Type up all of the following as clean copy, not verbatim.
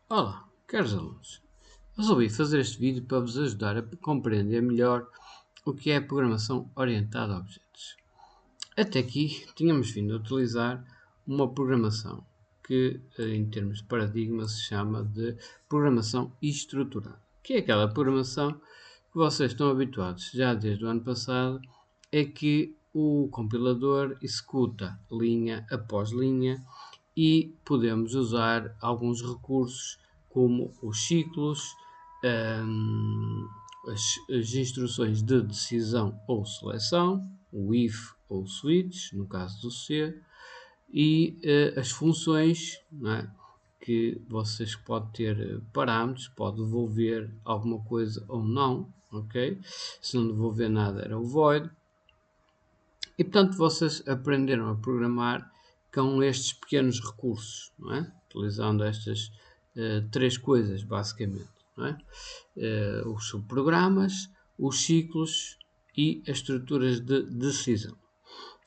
Olá, caros alunos. Resolvi fazer este vídeo para vos ajudar a compreender melhor o que é a programação orientada a objetos. Até aqui tínhamos vindo a utilizar uma programação que, em termos de paradigma, se chama de programação estruturada, que é aquela programação que vocês estão habituados já desde o ano passado, é que o compilador executa linha após linha e podemos usar alguns recursos como os ciclos, as instruções de decisão ou seleção, o if ou o switch, no caso do C, e as funções, não é? Que vocês podem ter parâmetros, pode devolver alguma coisa ou não, ok? Se não devolver nada era o void. E portanto vocês aprenderam a programar com estes pequenos recursos, não é? Utilizando estas três coisas basicamente, não é? Os subprogramas, os ciclos e as estruturas de decisão.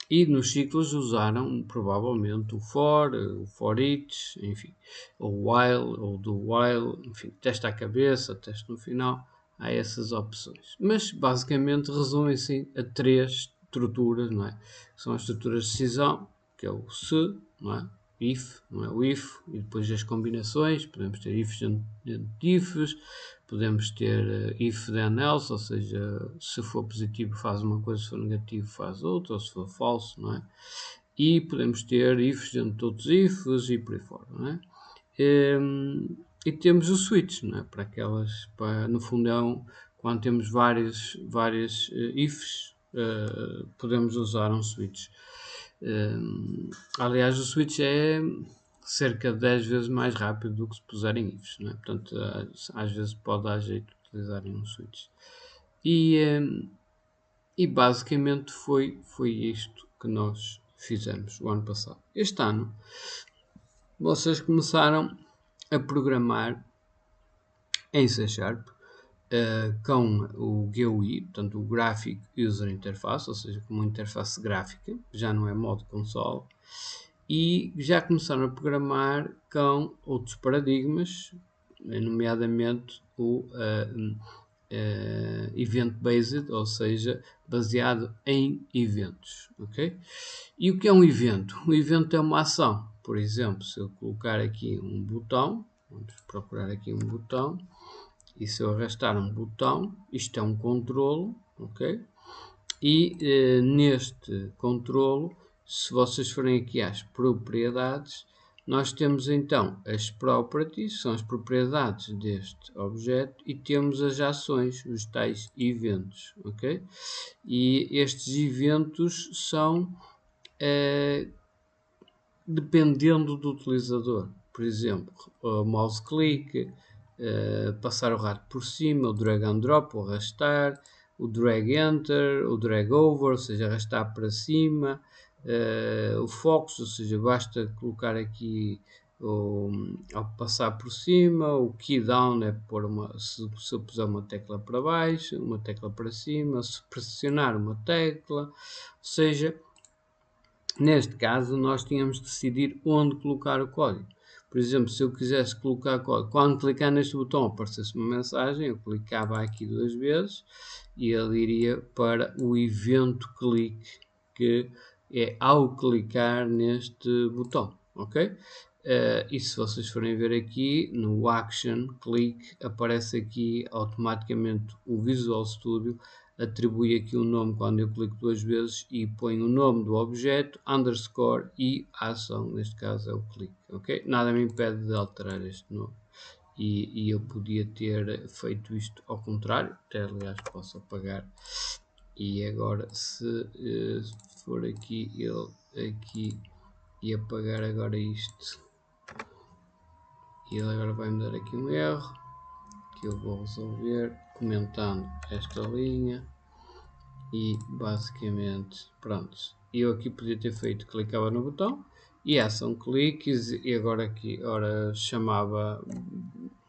E nos ciclos usaram provavelmente o for each, enfim, o while, ou do while, enfim, teste à cabeça, teste no final, há essas opções. Mas basicamente resumem-se a três estruturas, não é? São as estruturas de decisão, que é o se, não é? If, não é? O if, e depois as combinações, podemos ter ifs dentro de ifs, podemos ter if then else, ou seja, se for positivo faz uma coisa, se for negativo faz outra, ou se for falso, não é? E podemos ter ifs dentro de outros ifs e por aí fora, não é? E temos o switch, não é? Para aquelas, no fundo quando temos várias ifs, podemos usar um switch. Aliás, o switch é cerca de 10 vezes mais rápido do que se puserem ifs, não é? Portanto, às vezes pode dar jeito de utilizarem um switch. E basicamente foi isto que nós fizemos o ano passado. Este ano, vocês começaram a programar em C Sharp com o GUI, portanto o Graphic User Interface, ou seja, com uma interface gráfica, já não é modo console, e já começaram a programar com outros paradigmas, nomeadamente o event-based, ou seja, baseado em eventos, ok? E o que é um evento? Um evento é uma ação. Por exemplo, se eu colocar aqui um botão, vamos procurar aqui um botão, e se eu arrastar um botão, isto é um controlo, ok? E neste controlo, se vocês forem aqui às propriedades, nós temos então as properties, são as propriedades deste objeto, e temos as ações, os tais eventos, ok? E estes eventos são dependendo do utilizador. Por exemplo, o mouse click, passar o rato por cima, o drag and drop, o arrastar, o drag enter, o drag over, ou seja, arrastar para cima, o focus, ou seja, basta colocar aqui ao passar por cima, o key down é pôr se eu puser uma tecla para baixo, uma tecla para cima, se pressionar uma tecla, ou seja, neste caso nós tínhamos de decidir onde colocar o código. Por exemplo, se eu quisesse colocar código, quando clicar neste botão aparecesse uma mensagem, eu clicava aqui duas vezes e ele iria para o evento clique, que é ao clicar neste botão, ok? E se vocês forem ver aqui no Action Click, aparece aqui automaticamente o Visual Studio, atribui aqui um nome quando eu clico duas vezes e põe o nome do objeto, underscore e a ação, neste caso é o clique, ok? Nada me impede de alterar este nome. E eu podia ter feito isto ao contrário, até aliás posso apagar. E agora se for aqui, ele aqui e apagar agora isto, e ele agora vai me dar aqui um erro que eu vou resolver comentando esta linha. E basicamente, pronto, eu aqui podia ter feito, clicava no botão e ação cliques, e agora aqui, ora chamava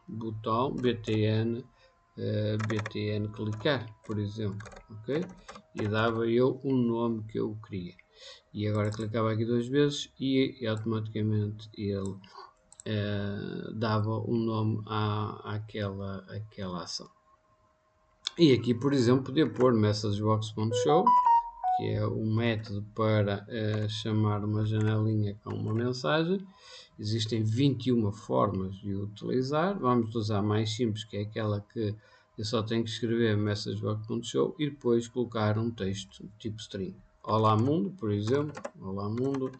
botão btn btn clicar, por exemplo, ok? E dava eu o nome que eu queria. E agora clicava aqui duas vezes e automaticamente ele dava um nome àquela ação. E aqui, por exemplo, podia pôr messagebox.show, que é um método para chamar uma janelinha com uma mensagem. Existem 21 formas de utilizar. Vamos usar a mais simples, que é aquela que eu só tenho que escrever messagebox.show e depois colocar um texto tipo string. Olá mundo, por exemplo, olá mundo,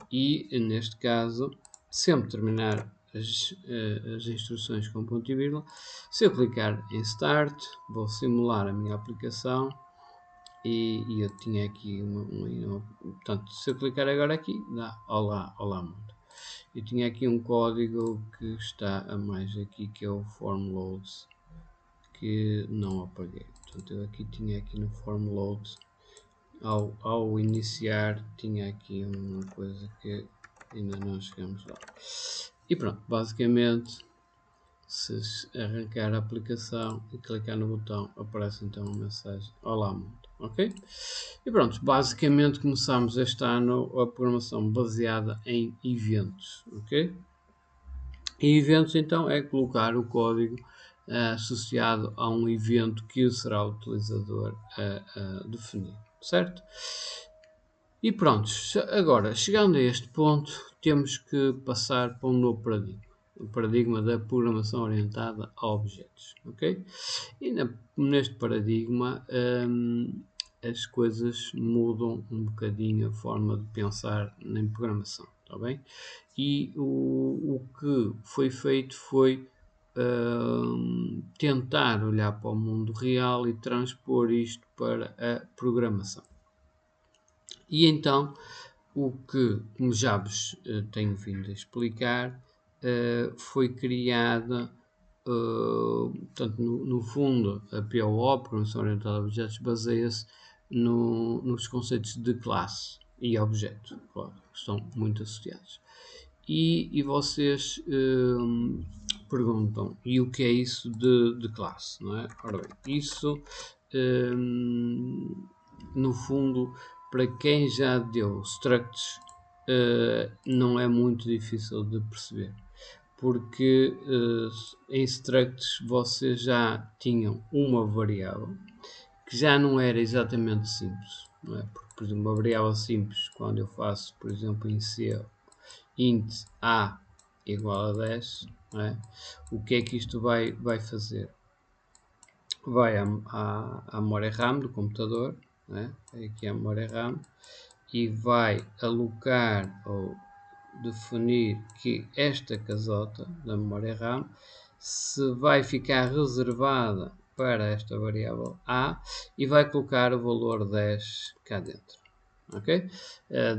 e neste caso, sempre terminar as instruções com ponto e vírgula. Se eu clicar em Start, vou simular a minha aplicação e eu tinha aqui portanto, se eu clicar agora aqui, dá olá, olá mundo. Eu tinha aqui um código que está a mais aqui, que é o form loads, que não apaguei. Portanto, eu aqui tinha aqui no form loads, ao iniciar, tinha aqui uma coisa que ainda não chegamos lá. E pronto, basicamente, se arrancar a aplicação e clicar no botão, aparece então uma mensagem olá mundo, ok? E pronto, basicamente começamos este ano a programação baseada em eventos, ok? E eventos então é colocar o código associado a um evento que será o utilizador a definir, certo? E pronto, agora chegando a este ponto, temos que passar para um novo paradigma, o paradigma da programação orientada a objetos, ok? E neste paradigma as coisas mudam um bocadinho a forma de pensar em programação, está bem? E o que foi feito foi tentar olhar para o mundo real e transpor isto para a programação. E então, o que, como já vos tenho vindo a explicar, foi criada, portanto, no fundo, a POO, Programação Orientada a Objetos, baseia-se nos conceitos de classe e objeto, claro, que estão muito associados. E vocês perguntam, e o que é isso de classe, não é? Ora bem, isso, no fundo, para quem já deu structs, não é muito difícil de perceber, porque em structs vocês já tinham uma variável que já não era exatamente simples, não é? Porque, por exemplo, uma variável simples, quando eu faço, por exemplo, em C, int a igual a 10, não é? O que é que isto vai fazer? Vai à memória RAM do computador, né? Aqui a memória RAM, e vai alocar ou definir que esta casota da memória RAM se vai ficar reservada para esta variável A e vai colocar o valor 10 cá dentro, ok?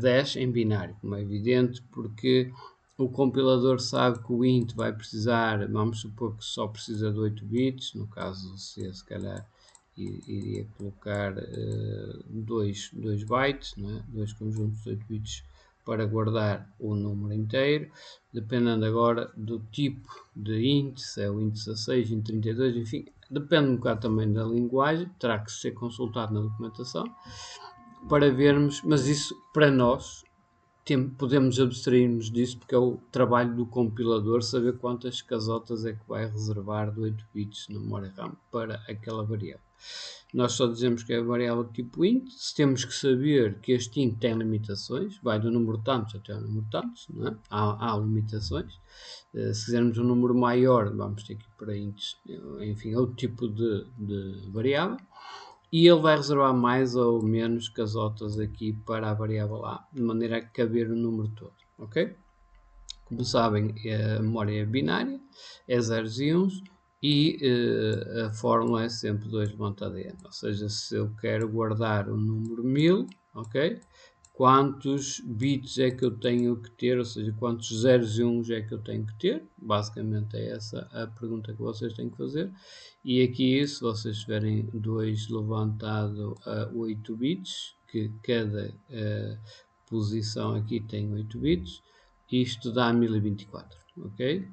10 em binário, como é evidente, porque o compilador sabe que o int vai precisar, vamos supor que só precisa de 8 bits, no caso se calhar iria colocar 2 bytes, não é? 2 conjuntos de 8 bits para guardar o número inteiro, dependendo agora do tipo de int, se é o int 16, int 32, enfim, depende um bocado também da linguagem, terá que ser consultado na documentação para vermos, mas isso para nós podemos abstrair-nos disso porque é o trabalho do compilador saber quantas casotas é que vai reservar de 8 bits na memória RAM para aquela variável. Nós só dizemos que é a variável tipo int, se temos que saber que este int tem limitações, vai do número tantos até o número tantos, não é? Há limitações. Se quisermos um número maior, vamos ter que ir para ints, enfim, outro tipo de variável. E ele vai reservar mais ou menos casotas aqui para a variável A, de maneira a caber o número todo, ok? Como sabem, a memória é binária, é zeros e uns, e a fórmula é sempre 2 levantado n, ou seja, se eu quero guardar o número 1000, ok? Quantos bits é que eu tenho que ter, ou seja, quantos zeros e uns é que eu tenho que ter? Basicamente é essa a pergunta que vocês têm que fazer. E aqui, se vocês tiverem 2 levantado a 8 bits, que cada posição aqui tem 8 bits, isto dá 1024, ok?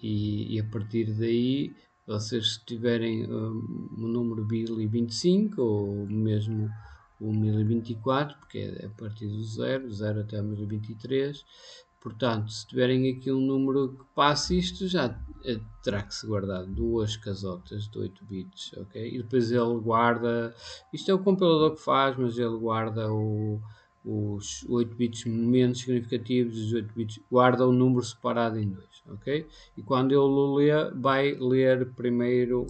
E a partir daí, vocês tiverem o número 1025 ou mesmo o 1024, porque é a partir do 0 até o 1023, Portanto, se tiverem aqui um número que passe isto, já terá que se guardar duas casotas de 8 bits, ok? E depois ele guarda, isto é o compilador que faz, mas ele guarda os 8 bits menos significativos, os 8 bits, guarda o número separado em dois, ok? E quando ele o lê, vai ler primeiro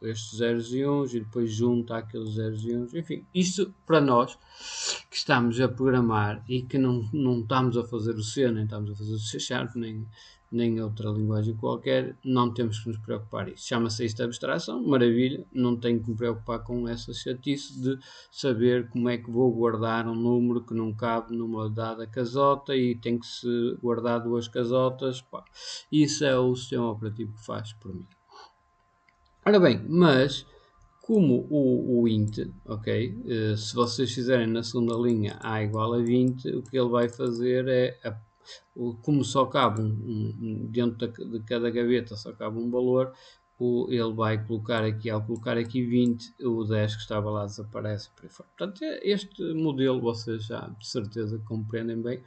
estes zeros e uns e depois junta aqueles zeros e uns, enfim, isto para nós que estamos a programar e que não estamos a fazer o C, nem estamos a fazer o C Sharp, nem outra linguagem qualquer, não temos que nos preocupar isso. Chama-se isto abstração, maravilha, não tenho que me preocupar com essa chatice de saber como é que vou guardar um número que não cabe numa dada casota e tem que se guardar duas casotas, pá. Isso é o sistema operativo que faz por mim. Ora bem, mas como o int, ok, se vocês fizerem na segunda linha a igual a 20, o que ele vai fazer é, como só cabe dentro de cada gaveta só cabe um valor, ele vai colocar aqui, ao colocar aqui 20, o 10 que estava lá desaparece por aí fora. Portanto, este modelo vocês já de certeza compreendem bem,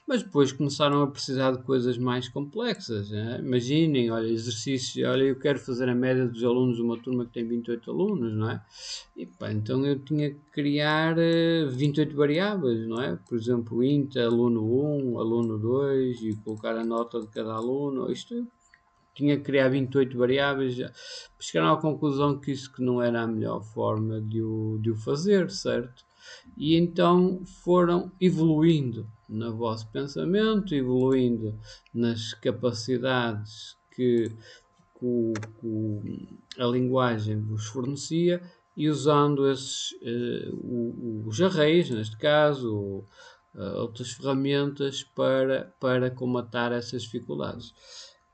mas depois começaram a precisar de coisas mais complexas. Né? Imaginem, olha, exercícios, olha, eu quero fazer a média dos alunos de uma turma que tem 28 alunos, não é? E, pá, então eu tinha que criar 28 variáveis, não é? Por exemplo, int aluno 1, aluno 2 e colocar a nota de cada aluno. Isto tinha que criar 28 variáveis. Chegaram à conclusão que isso que não era a melhor forma de o fazer, certo? E então foram evoluindo no vosso pensamento, evoluindo nas capacidades que a linguagem vos fornecia e usando os arrays, neste caso, outras ferramentas para comatar essas dificuldades.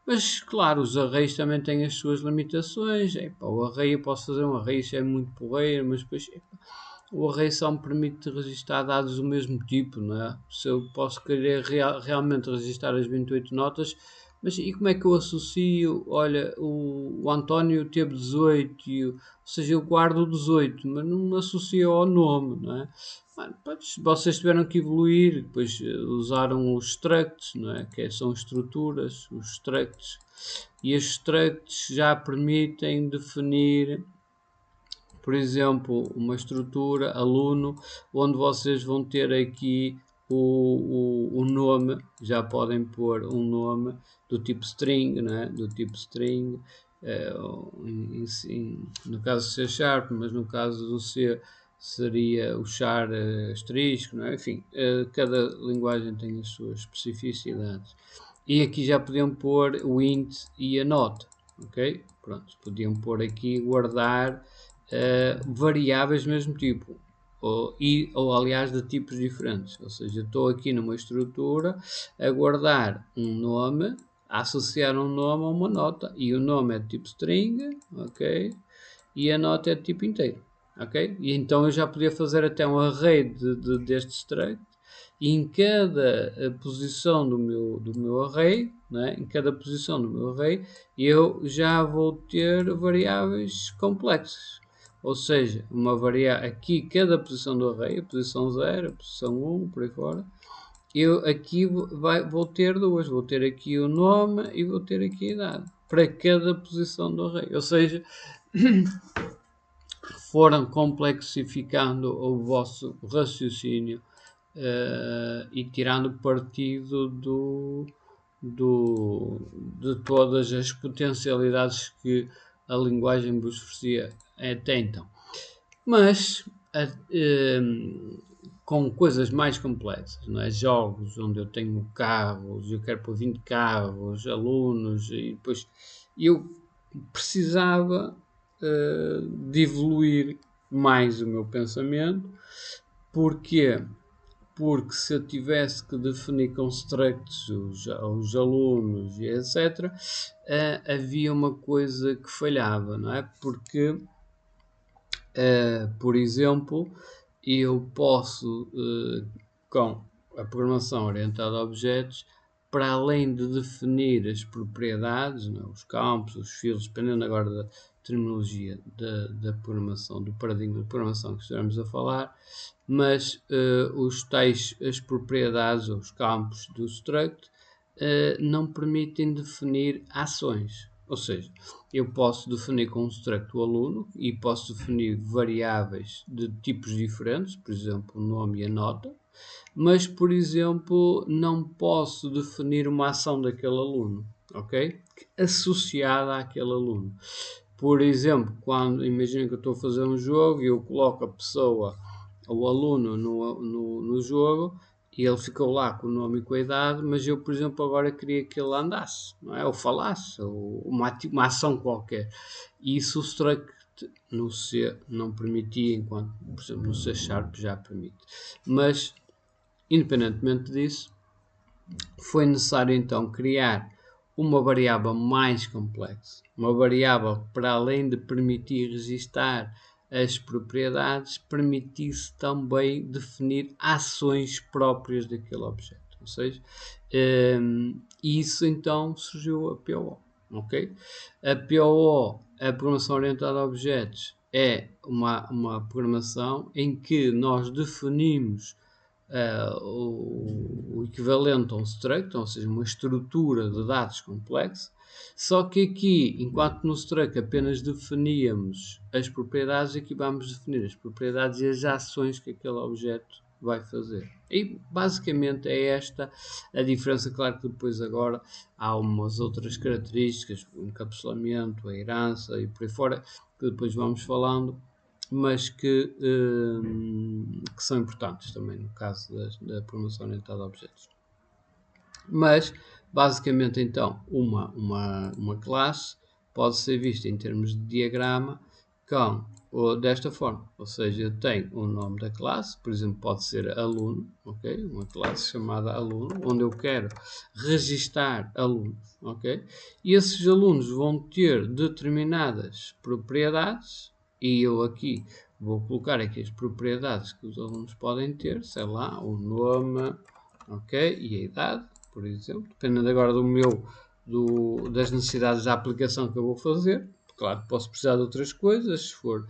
Mas, claro, os arrays também têm as suas limitações. O array, eu posso fazer um array, isso é muito porreiro, mas depois o array só me permite registrar dados do mesmo tipo, não é? Se eu posso querer realmente registrar as 28 notas, mas e como é que eu associo? Olha, o António teve 18, ou seja, eu guardo o 18, mas não associo ao nome, não é? Vocês tiveram que evoluir, depois usaram os structs, não é? Que são estruturas, os structs, e os structs já permitem definir, por exemplo, uma estrutura aluno, onde vocês vão ter aqui o nome, já podem pôr um nome do tipo string, né? Do tipo string, no caso do C Sharp, mas no caso do C seria o char asterisco, não é? Enfim, cada linguagem tem as suas especificidades. E aqui já podiam pôr o int e a nota, ok? Pronto, podiam pôr aqui guardar variáveis do mesmo tipo, ou aliás de tipos diferentes. Ou seja, estou aqui numa estrutura a guardar um nome, a associar um nome a uma nota, e o nome é de tipo string, ok? E a nota é de tipo inteiro, ok? E então eu já podia fazer até um array deste struct, e em cada posição do meu array, né? Em cada posição do meu array, eu já vou ter variáveis complexas. Ou seja, aqui cada posição do array, a posição 0, a posição 1, por aí fora, eu aqui vou ter duas, vou ter aqui o nome e vou ter aqui a idade, para cada posição do array. Ou seja, foram complexificando o vosso raciocínio e tirando partido de todas as potencialidades que a linguagem vos oferecia até então. Mas com coisas mais complexas, não é? Jogos onde eu tenho carros, eu quero pôr 20 carros, alunos, e depois eu precisava de evoluir mais o meu pensamento. Porquê? Porque se eu tivesse que definir constructs os alunos e etc., havia uma coisa que falhava, não é? Porque, por exemplo, eu posso, com a programação orientada a objetos, para além de definir as propriedades, não é? Os campos, os fields, dependendo agora terminologia da programação, do paradigma de programação que estivemos a falar, mas as propriedades ou os campos do struct não permitem definir ações. Ou seja, eu posso definir com um struct o aluno e posso definir variáveis de tipos diferentes, por exemplo, o nome e a nota, mas, por exemplo, não posso definir uma ação daquele aluno, ok? Associada àquele aluno. Por exemplo, quando imagina que eu estou a fazer um jogo e eu coloco a pessoa, o aluno no jogo, e ele ficou lá com o nome e com a idade, mas eu, por exemplo, agora queria que ele andasse, não é? Ou falasse, ou uma ação qualquer. E isso o struct no C não permitia, enquanto, por exemplo, no C Sharp já permite. Mas, independentemente disso, foi necessário então criar uma variável mais complexa, uma variável que, para além de permitir registar as propriedades, permitisse também definir ações próprias daquele objeto. Ou seja, isso então surgiu a POO. Okay? A POO, a Programação Orientada a Objetos, é uma programação em que nós definimos o equivalente a um struct, ou seja, uma estrutura de dados complexa, só que aqui, enquanto no struct apenas definíamos as propriedades, aqui vamos definir as propriedades e as ações que aquele objeto vai fazer. E basicamente é esta a diferença. Claro que depois agora há umas outras características, o encapsulamento, a herança e por aí fora, que depois vamos falando, mas que são importantes também no caso da programação orientada a objetos. Mas, basicamente, então, uma classe pode ser vista em termos de diagrama desta forma, ou seja, eu tenho o nome da classe, por exemplo, pode ser aluno, ok? Uma classe chamada aluno, onde eu quero registar alunos, ok? E esses alunos vão ter determinadas propriedades, e eu aqui vou colocar aqui as propriedades que os alunos podem ter, sei lá, o nome, ok? E a idade, por exemplo, dependendo agora das necessidades da aplicação que eu vou fazer. Claro, posso precisar de outras coisas, se for,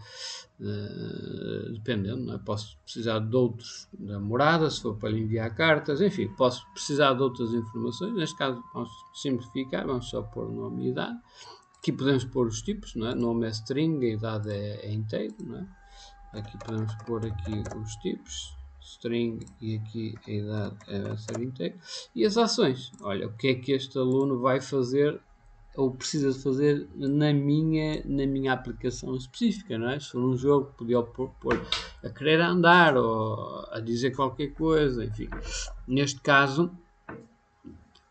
dependendo, não é? Posso precisar de outros da morada, se for para lhe enviar cartas, enfim, posso precisar de outras informações. Neste caso, vamos simplificar, vamos só pôr o nome e idade. Aqui podemos pôr os tipos, não é? Nome é string, a idade é inteiro, não é? Aqui podemos pôr aqui os tipos, string, e aqui a idade vai ser inteiro. E as ações, olha, o que é que este aluno vai fazer ou precisa de fazer na minha aplicação específica, não é? Se for um jogo, podia pôr a querer andar ou a dizer qualquer coisa, enfim. Neste caso,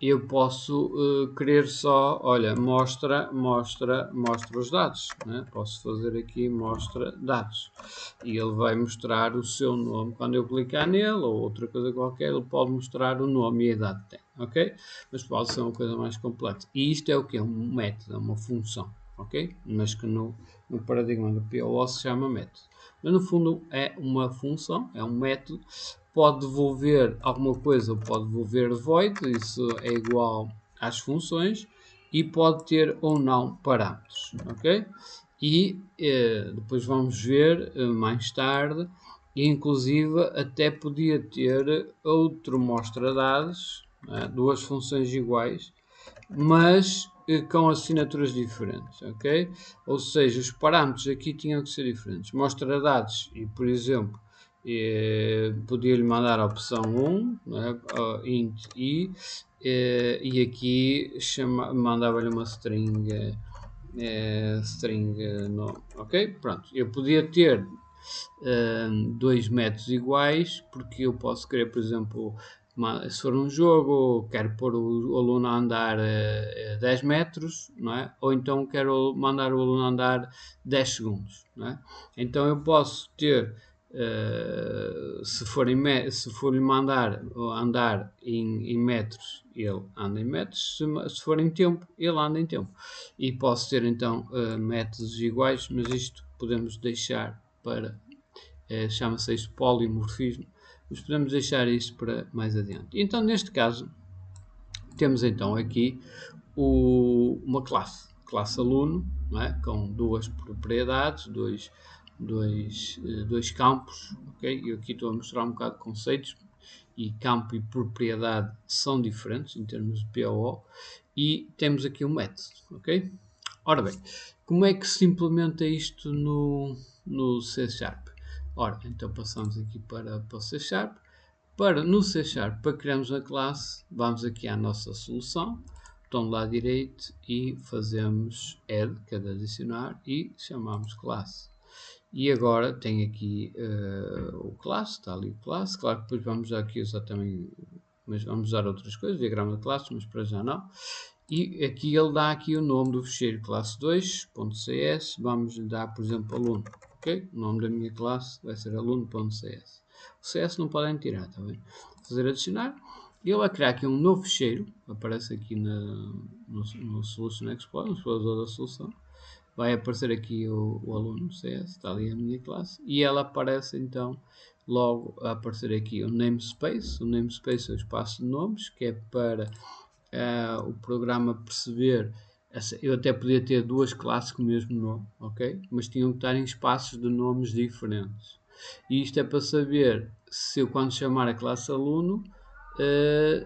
eu posso querer só, olha, mostra os dados, né? Posso fazer aqui mostra dados e ele vai mostrar o seu nome. Quando eu clicar nele ou outra coisa qualquer, ele pode mostrar o nome e a idade que tem, ok? Mas pode ser uma coisa mais complexa. E isto é o que? É um método, é uma função, ok? Mas que no paradigma do POO se chama método. Mas no fundo é uma função, é um método. Pode devolver alguma coisa, pode devolver void, isso é igual às funções, e pode ter ou não parâmetros, ok? E depois vamos ver mais tarde, inclusive até podia ter outro mostra-dados, duas funções iguais, mas com assinaturas diferentes, ok? Ou seja, os parâmetros aqui tinham que ser diferentes. Mostra dados e, por exemplo, podia-lhe mandar a opção 1, né, int i, e aqui mandava-lhe uma string, no, ok? Pronto, eu podia ter dois métodos iguais, porque eu posso querer, por exemplo, se for um jogo, quero pôr o aluno a andar 10 metros, não é? Ou então quero mandar o aluno a andar 10 segundos, não é? Então eu posso ter, se for lhe mandar andar em metros, ele anda em metros, se for em tempo, ele anda em tempo. E posso ter então métodos iguais, mas isto podemos deixar para, chama-se isto polimorfismo, mas podemos deixar isto para mais adiante. Então, neste caso, temos então aqui uma classe, classe aluno, não é? Com duas propriedades, dois campos, ok? Eu aqui estou a mostrar um bocado de conceitos, e campo e propriedade são diferentes em termos de POO, e temos aqui um método, ok? Ora bem, como é que se implementa isto no C Sharp? Ora, então passamos aqui para o C Sharp. No C Sharp, para criarmos a classe, vamos aqui à nossa solução, botão do lado direito, e fazemos add, que é de adicionar, e chamamos classe. E agora tem aqui o classe, está ali o classe, claro que depois vamos aqui usar também, mas vamos usar outras coisas, diagrama de classes, mas para já não. E aqui ele dá aqui o nome do ficheiro classe2.cs, vamos lhe dar, por exemplo, aluno, ok? O nome da minha classe vai ser aluno.cs. O CS não podem tirar, está bem? Fazer adicionar. Ele vai criar aqui um novo ficheiro, aparece aqui no Solution Explorer, no explorador da solução. Vai aparecer aqui o aluno CS, está ali a minha classe, e ela aparece então logo a aparecer aqui o namespace. O namespace é o espaço de nomes, que é para o programa perceber. Eu até podia ter duas classes com o mesmo nome, ok? Mas tinham que estar em espaços de nomes diferentes. E isto é para saber se eu, quando chamar a classe aluno,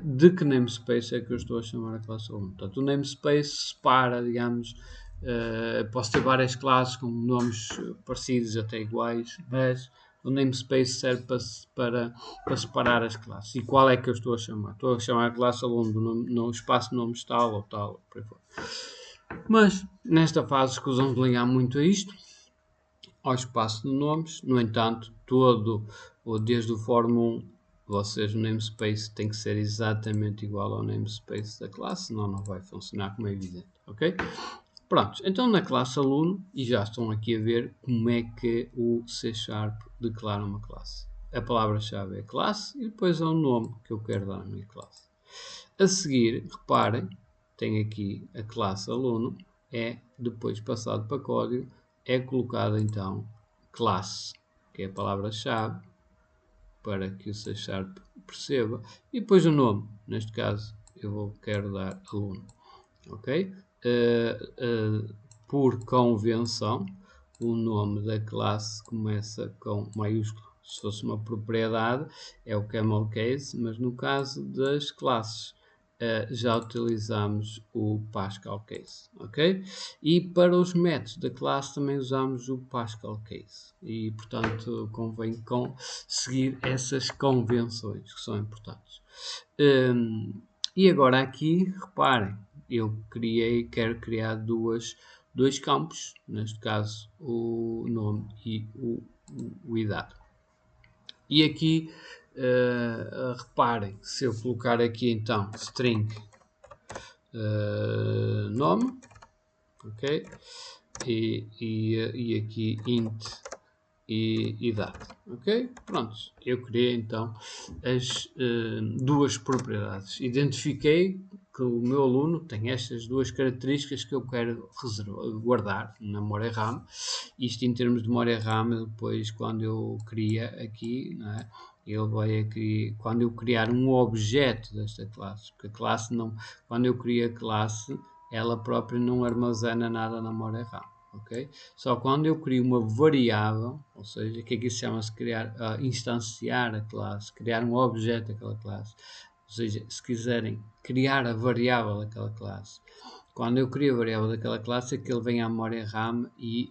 de que namespace é que eu estou a chamar a classe aluno. Portanto, o namespace separa, digamos, posso ter várias classes com nomes parecidos, até iguais, mas o namespace serve para separar as classes. E qual é que eu estou a chamar? Estou a chamar a classe aluno no espaço de nomes tal ou tal, por aí fora. Mas, nesta fase, escusamos de ligar muito a isto, ao espaço de nomes. No entanto, desde o Form 1, vocês, o namespace tem que ser exatamente igual ao namespace da classe, senão não vai funcionar, como é evidente, ok? Pronto, então na classe aluno, e já estão aqui a ver como é que o C Sharp declara uma classe. A palavra-chave é classe e depois é o nome que eu quero dar à minha classe. A seguir, reparem, tem aqui a classe aluno, depois passado para código, é colocada então classe, que é a palavra-chave, para que o C Sharp perceba, e depois o nome, neste caso eu quero dar aluno, ok? Por convenção, o nome da classe começa com maiúsculo. Se fosse uma propriedade, é o camel case, mas no caso das classes, já utilizamos o Pascal case, ok? E para os métodos da classe também usamos o Pascal case. E, portanto, convém seguir essas convenções que são importantes. E agora aqui, reparem, eu quero criar dois campos, neste caso o nome e o idade. E aqui, reparem, se eu colocar aqui então string nome, ok? E aqui int e idade, ok? Pronto, eu criei então as duas propriedades. Identifiquei que o meu aluno tem estas duas características que eu quero guardar na memória RAM. Isto em termos de memória RAM, depois quando eu cria aqui, não é? Ele vai aqui, quando eu criar um objeto desta classe, porque a classe não, quando eu crio a classe, ela própria não armazena nada na memória RAM. Okay? Só quando eu crio uma variável, ou seja, o que é que isso chama-se criar, instanciar a classe, criar um objeto daquela classe, ou seja, se quiserem criar a variável daquela classe, quando eu crio a variável daquela classe é que ele vem à memória RAM e,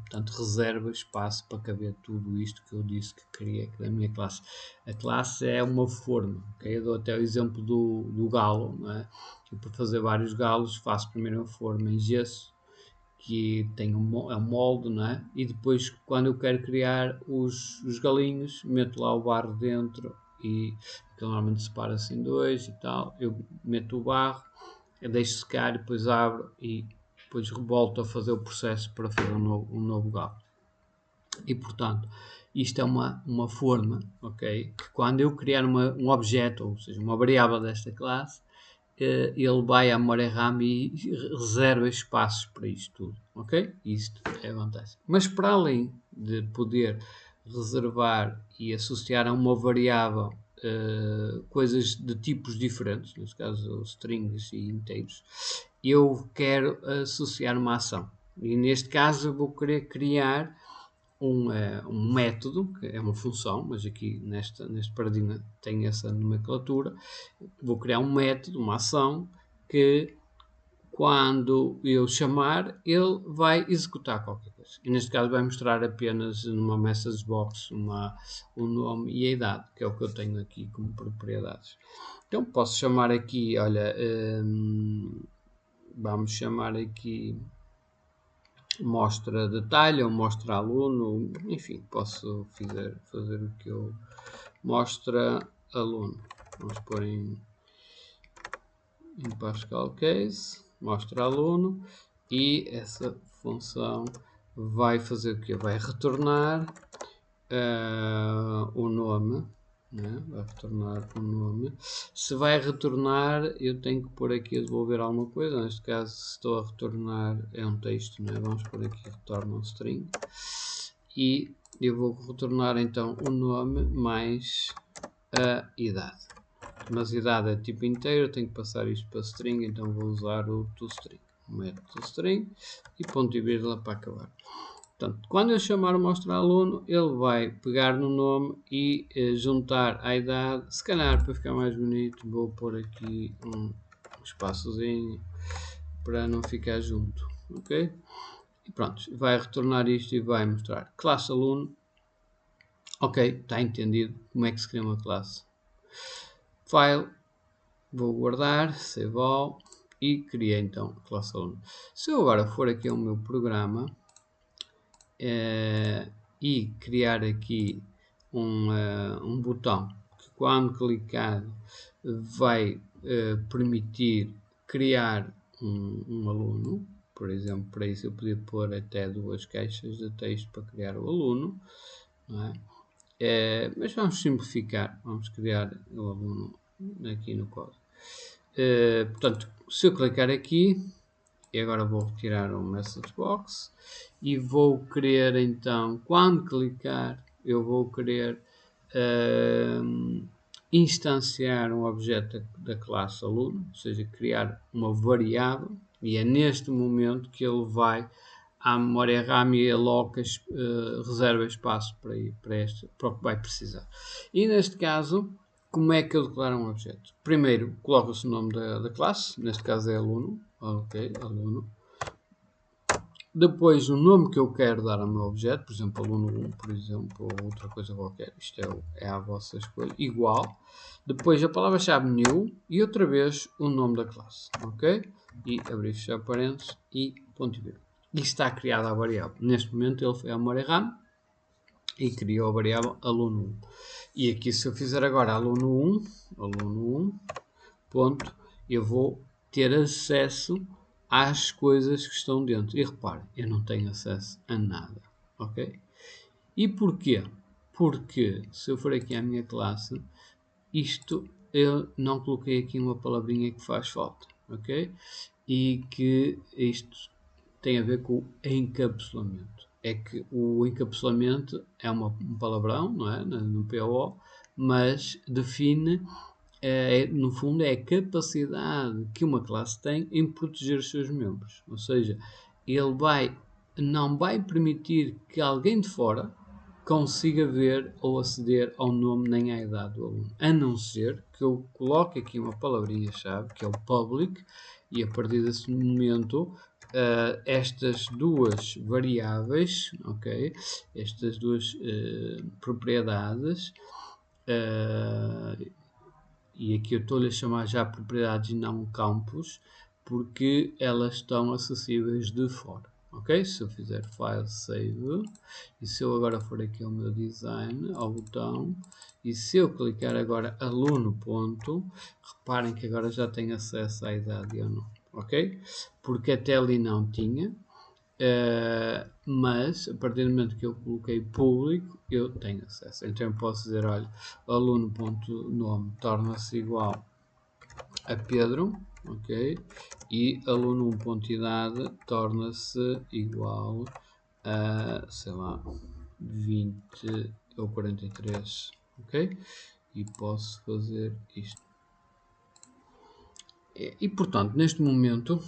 portanto, reserva espaço para caber tudo isto que eu disse que queria da minha classe. A classe é uma forma, okay? Eu dou até o exemplo do galo, não é? Eu, para fazer vários galos, faço primeiro uma forma em gesso, que tem um molde, não é? E depois, quando eu quero criar os galinhos, meto lá o barro dentro e que normalmente separa-se em dois e tal. Eu meto o barro, eu deixo secar, depois abro e depois volto a fazer o processo para fazer um novo galo. E portanto, isto é uma forma, ok? Que quando eu criar um objeto, ou seja, uma variável desta classe, ele vai à memória RAM e reserva espaços para isto tudo, ok? Isto é vantagem. Mas para além de poder reservar e associar a uma variável coisas de tipos diferentes, neste caso strings e inteiros, eu quero associar uma ação. E neste caso eu vou querer criar um método, que é uma função, mas aqui neste paradigma tem essa nomenclatura. Vou criar um método, uma ação, que quando eu chamar, ele vai executar qualquer coisa. E neste caso vai mostrar apenas numa message box o nome e a idade, que é o que eu tenho aqui como propriedades. Então posso chamar aqui, olha, vamos chamar aqui mostra detalhe ou mostra aluno, enfim, posso fazer o que eu mostra aluno. Vamos pôr em Pascal Case, mostra aluno, e essa função vai fazer o que? Vai retornar o nome, né? Vai retornar o nome. Se vai retornar, eu tenho que pôr aqui a devolver alguma coisa. Neste caso, se estou a retornar, é um texto, né? Vamos pôr aqui retorna um string, e eu vou retornar então o nome mais a idade. Mas idade é tipo inteiro, tenho que passar isto para string, então vou usar o toString. O método toString e ponto e vírgula para acabar. Portanto, quando eu chamar o mostra aluno, ele vai pegar no nome e juntar a idade. Se calhar, para ficar mais bonito, vou pôr aqui um espaçozinho para não ficar junto, ok? E pronto, vai retornar isto e vai mostrar classe aluno. Ok, está entendido como é que se cria uma classe. File, vou guardar, save all, e criei então a classe aluno. Se eu agora for aqui ao meu programa e criar aqui um botão que, quando clicado, vai permitir criar um aluno. Por exemplo, para isso eu podia pôr até 2 caixas de texto para criar o aluno, não é? Mas vamos simplificar, vamos criar o aluno aqui no código. Portanto, se eu clicar aqui, e agora vou retirar o message box e vou querer então, quando clicar, eu vou querer instanciar um objeto da classe aluno, ou seja, criar uma variável, e é neste momento que ele vai à memória RAM e aloca, reserva espaço para o que vai precisar. E neste caso, como é que eu declaro um objeto? Primeiro, coloca-se o nome da classe, neste caso é aluno, ok, aluno. Depois, o nome que eu quero dar ao meu objeto, por exemplo, aluno 1, por exemplo, ou outra coisa qualquer, isto é a vossa escolha, igual. Depois, a palavra-chave new e outra vez o nome da classe, ok? E abrir e fechar parênteses e ponto e vírgula. E está criada a variável. Neste momento, ele foi à memória RAM e criou a variável aluno 1. E aqui, se eu fizer agora aluno 1, ponto, eu vou ter acesso às coisas que estão dentro. E reparem, eu não tenho acesso a nada, ok? E porquê? Porque se eu for aqui à minha classe, isto eu não coloquei aqui uma palavrinha que faz falta, ok? E que isto tem a ver com o encapsulamento. É que o encapsulamento é um palavrão, não é? No PO, mas define no fundo, é a capacidade que uma classe tem em proteger os seus membros. Ou seja, ele não vai permitir que alguém de fora consiga ver ou aceder ao nome nem à idade do aluno, a não ser que eu coloque aqui uma palavrinha-chave, que é o public, e a partir desse momento estas duas variáveis, ok, estas duas propriedades, e aqui eu estou-lhe a chamar já propriedades e não campos, porque elas estão acessíveis de fora. Ok? Se eu fizer File, Save, e se eu agora for aqui ao meu design, ao botão, e se eu clicar agora aluno ponto, reparem que agora já tenho acesso à idade e ao nome. Ok? Porque até ali não tinha. Mas a partir do momento que eu coloquei público, eu tenho acesso. Então eu posso dizer, olha, aluno.nome torna-se igual a Pedro, ok? E aluno1.idade torna-se igual a, sei lá, 20 ou 43, ok? E posso fazer isto. E portanto, neste momento,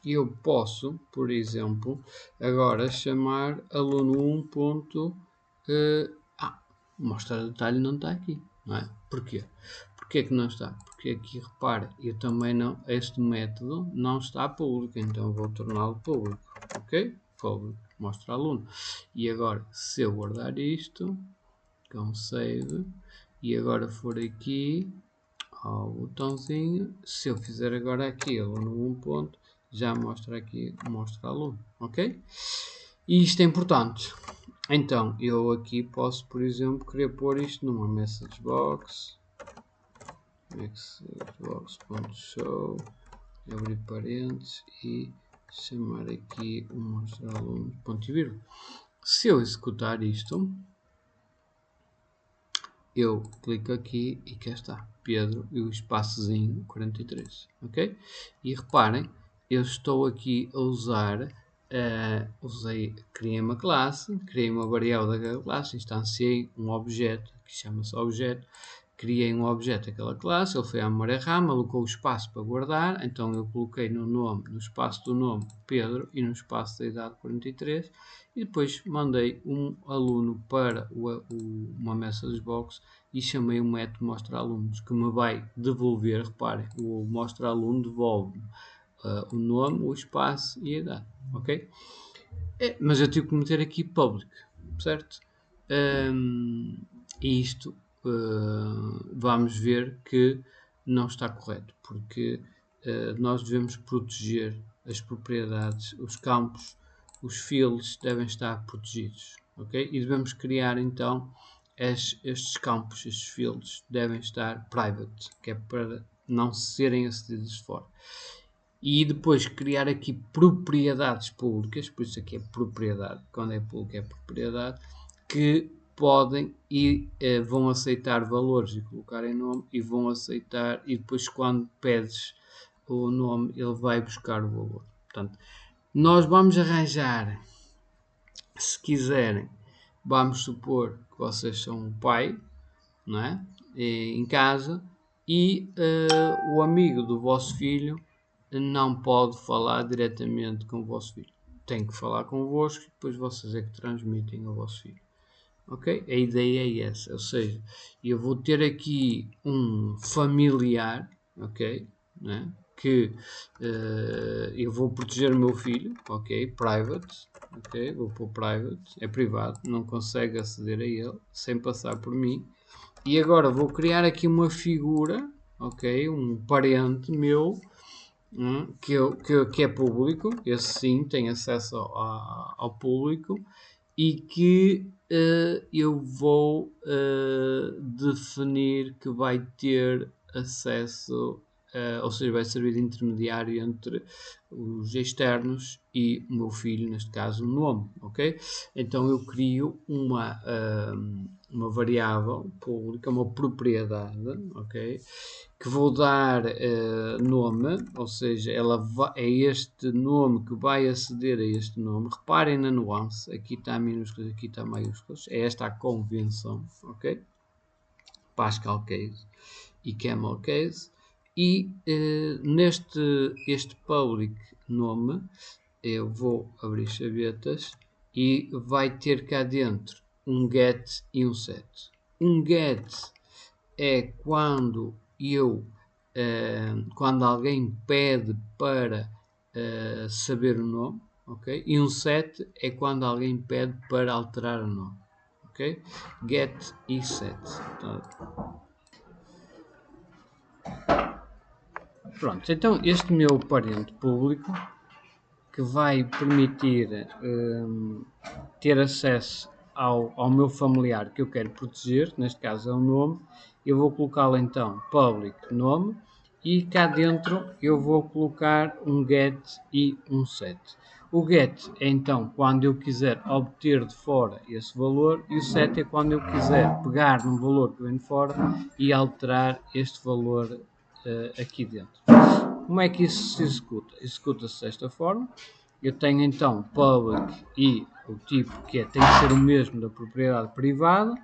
eu posso, por exemplo, agora chamar aluno 1. Mostrar detalhe não está aqui, não é? Porquê? Porquê que não está? Porque aqui, repare, eu também não, este método não está público, então vou torná-lo público, ok? Público, mostra aluno. E agora, se eu guardar isto, com save, e agora for aqui ao botãozinho, se eu fizer agora aqui aluno 1 ponto, já mostra aqui, mostra aluno, ok? E isto é importante. Então, eu aqui posso, por exemplo, querer pôr isto numa message box, messagebox.show, abrir parênteses e chamar aqui o mostrar aluno, ponto e vírgula. Se eu executar isto, eu clico aqui e cá está, Pedro e o espaçozinho 43, ok? E reparem, eu estou aqui a usar, criei uma classe, criei uma variável daquela classe, instanciei um objeto, que chama-se objeto, criei um objeto daquela classe, ele foi à memória RAM, alocou o espaço para guardar, então eu coloquei no nome, no espaço do nome Pedro e no espaço da idade 43, e depois mandei um aluno para uma message box e chamei o método mostra alunos, que me vai devolver, reparem, o mostra aluno devolve o nome, o espaço e a idade, ok? Mas eu tive que meter aqui public, certo? E isto vamos ver que não está correto, porque nós devemos proteger as propriedades, os campos, os fields devem estar protegidos, ok? E devemos criar então estes campos, estes fields devem estar private, que é para não serem acedidos de fora. E depois criar aqui propriedades públicas, por isso aqui é propriedade, quando é público é propriedade, que podem e vão aceitar valores e colocar em nome e vão aceitar, e depois quando pedes o nome ele vai buscar o valor. Portanto, nós vamos arranjar, se quiserem, vamos supor que vocês são um pai, não é? Em casa, e o amigo do vosso filho não pode falar diretamente com o vosso filho. Tem que falar convosco e depois vocês é que transmitem ao vosso filho. Ok? A ideia é essa. Ou seja, eu vou ter aqui um familiar, ok? Né? Que eu vou proteger o meu filho, ok? Private, ok? Vou pôr private, é privado, não consegue aceder a ele sem passar por mim. E agora vou criar aqui uma figura, ok? Um parente meu, que é público, esse sim tem acesso ao público, e que eu vou definir que vai ter acesso, ou seja, vai servir de intermediário entre os externos e o meu filho, neste caso o nome, ok? Então eu crio uma variável pública, uma propriedade, ok? Que vou dar nome, ou seja, é este nome que vai aceder a este nome. Reparem na nuance, aqui está minúsculas, aqui está maiúsculas, é esta a convenção, ok? Pascal Case e Camel Case, e este public nome, eu vou abrir chavetas e vai ter cá dentro um get e um set. Um get é quando quando alguém pede para saber o nome, ok? E um set é quando alguém pede para alterar o nome, ok? Get e set. Pronto, então este meu parente público que vai permitir ter acesso ao meu familiar que eu quero proteger, neste caso é o nome, eu vou colocá-lo então public nome e cá dentro eu vou colocar um get e um set. O get é então quando eu quiser obter de fora esse valor e o set é quando eu quiser pegar num valor que vem de fora e alterar este valor aqui dentro. Como é que isso se executa? Executa-se desta forma. Eu tenho então public e o tipo que tem que ser o mesmo da propriedade privada.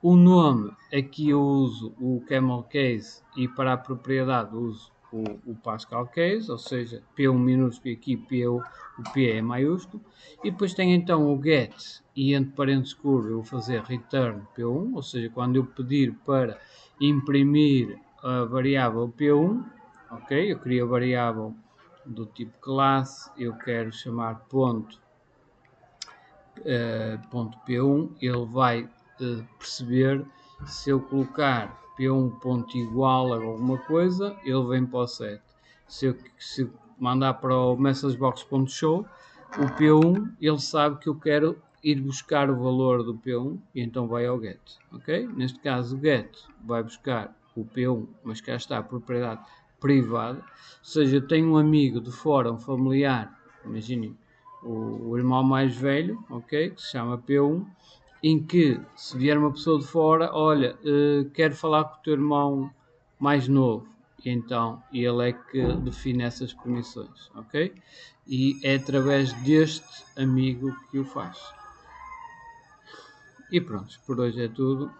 O nome, aqui eu uso o camel case e para a propriedade uso o Pascal case, ou seja, P1 minúsculo e aqui o P é maiúsculo, e depois tem então o get, e entre parênteses curvo eu vou fazer return P1, ou seja, quando eu pedir para imprimir a variável P1, ok, eu crio a variável do tipo classe, eu quero chamar ponto P1, ele vai perceber se eu colocar P1 ponto igual a alguma coisa, ele vem para o set. Se mandar para o messagebox.show, o P1, ele sabe que eu quero ir buscar o valor do P1 e então vai ao get, ok? Neste caso o get vai buscar o P1, mas cá está a propriedade privada, ou seja, eu tenho um amigo de fora, um familiar, imaginem, o irmão mais velho, ok, que se chama P1, em que se vier uma pessoa de fora, olha, quero falar com o teu irmão mais novo, e então ele é que define essas permissões, ok? E é através deste amigo que o faz. E pronto, por hoje é tudo.